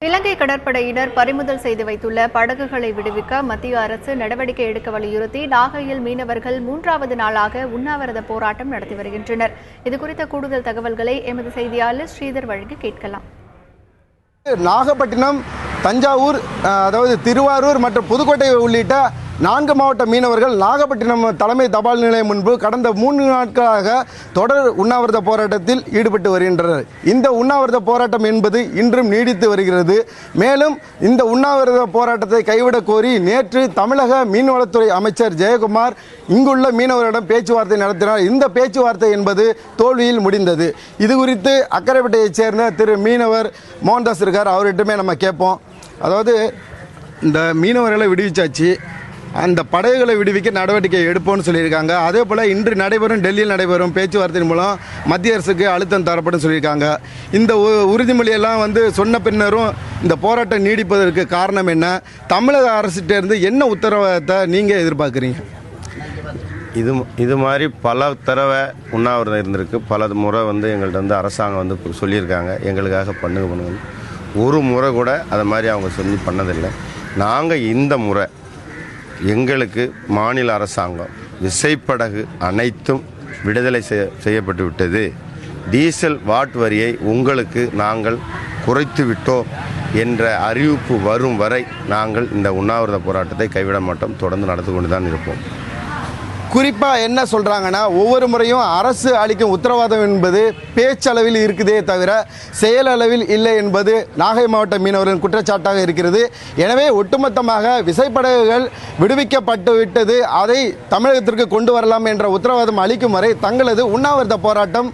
இலங்கை கடற்படையினர் பறிமுதல் செய்து வைத்துள்ள படகுகளை விடுவிக்க மத்திய அரசு நடவடிக்கை எடுக்க வலியுறுத்தி நாகையில் மீனவர்கள் 3வது நாளாக உண்ணாவிரத போராட்டம் நடத்தி வருகின்றனர். இதுகுறித்த கூடுதல் தகவல்களை எமது செய்தியாளர் ஸ்ரீதர் வழங்கி கேட்கலாம். நாகப்பட்டினம், தஞ்சாவூர், அதாவது திருவாரூர் மற்றும் புதுக்கோட்டை உள்ளிட்ட 4 மாவட்ட மீனவர்கள் நாகப்பட்டினம் தலைமை தபால் நிலையம் முன்பு கடந்த 3 நாட்களாக தொடர் உண்ணாவிரத போராட்டத்தில் ஈடுபட்டு வருகின்றனர். இந்த உண்ணாவிரத போராட்டம் என்பது இன்றும் நீடித்து வருகிறது. மேலும் இந்த உண்ணாவிரத போராட்டத்தை கைவிடக் கோரி நேற்று தமிழக மீன்வளத்துறை அமைச்சர் ஜெயக்குமார் இங்குள்ள மீனவர்களிடம் பேச்சுவார்த்தை நடத்தினார். இந்த பேச்சுவார்த்தை என்பது தோல்வியில் முடிந்தது. இது குறித்து அக்கரைப்பேட்டையைச் சேர்ந்த திரு மீனவர் மோகன்தாஸ் இருக்கார், அவர்கிட்டமே நம்ம கேட்போம். அதாவது இந்த மீனவர்களை விடுவிச்சாச்சு, அந்த படகுகளை விடுவிக்க நடவடிக்கை எடுப்போம்னு சொல்லியிருக்காங்க. அதே போல் இன்று டெல்லியில் நடைபெறும் பேச்சுவார்த்தையின் மூலம் மத்திய அரசுக்கு அழுத்தம் தரப்படும் சொல்லியிருக்காங்க. இந்த உறுதிமொழியெல்லாம் சொன்ன பின்னரும் இந்த போராட்டம் நீடிப்பதற்கு காரணம் என்ன? தமிழக அரசிட்டேருந்து என்ன உத்தரவாதத்தை நீங்கள் எதிர்பார்க்குறீங்க? இது மாதிரி பல தடவை உண்ணாவிரதம் இருந்திருக்கு. பல முறை எங்கள்கிட்ட அரசாங்கம் சொல்லியிருக்காங்க, எங்களுக்காக பண்ணுங்க. ஒரு முறை கூட அதை மாதிரி அவங்க சொல்லி பண்ணதில்லை. நாங்கள் இந்த முறை எங்களுக்கு மாநில அரசாங்கம் விசைப்படகு அனைத்தும் விடுதலை செய்யப்பட்டு விட்டது, டீசல் வாட் வரியை உங்களுக்கு நாங்கள் குறைத்து விட்டோம் என்ற அறிவிப்பு வரும் வரை நாங்கள் இந்த உண்ணாவிரத போராட்டத்தை கைவிட மாட்டோம், தொடர்ந்து நடந்து கொண்டு தான் இருப்போம். குறிப்பாக என்ன சொல்கிறாங்கன்னா, ஒவ்வொரு முறையும் அரசு அளிக்கும் உத்தரவாதம் என்பது பேச்சளவில் இருக்குதே தவிர செயலளவில் இல்லை என்பது நாகை மாவட்ட மீனவர்களின் குற்றச்சாட்டாக இருக்கிறது. எனவே ஒட்டுமொத்தமாக விசைப்படகுகள் விடுவிக்கப்பட்டு விட்டது, அதை தமிழகத்திற்கு கொண்டு வரலாம் என்ற உத்தரவாதம் அளிக்கும் வரை தங்களது உண்ணாவிரத போராட்டம்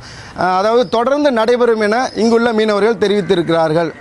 தொடர்ந்து நடைபெறும் என இங்குள்ள மீனவர்கள் தெரிவித்திருக்கிறார்கள்.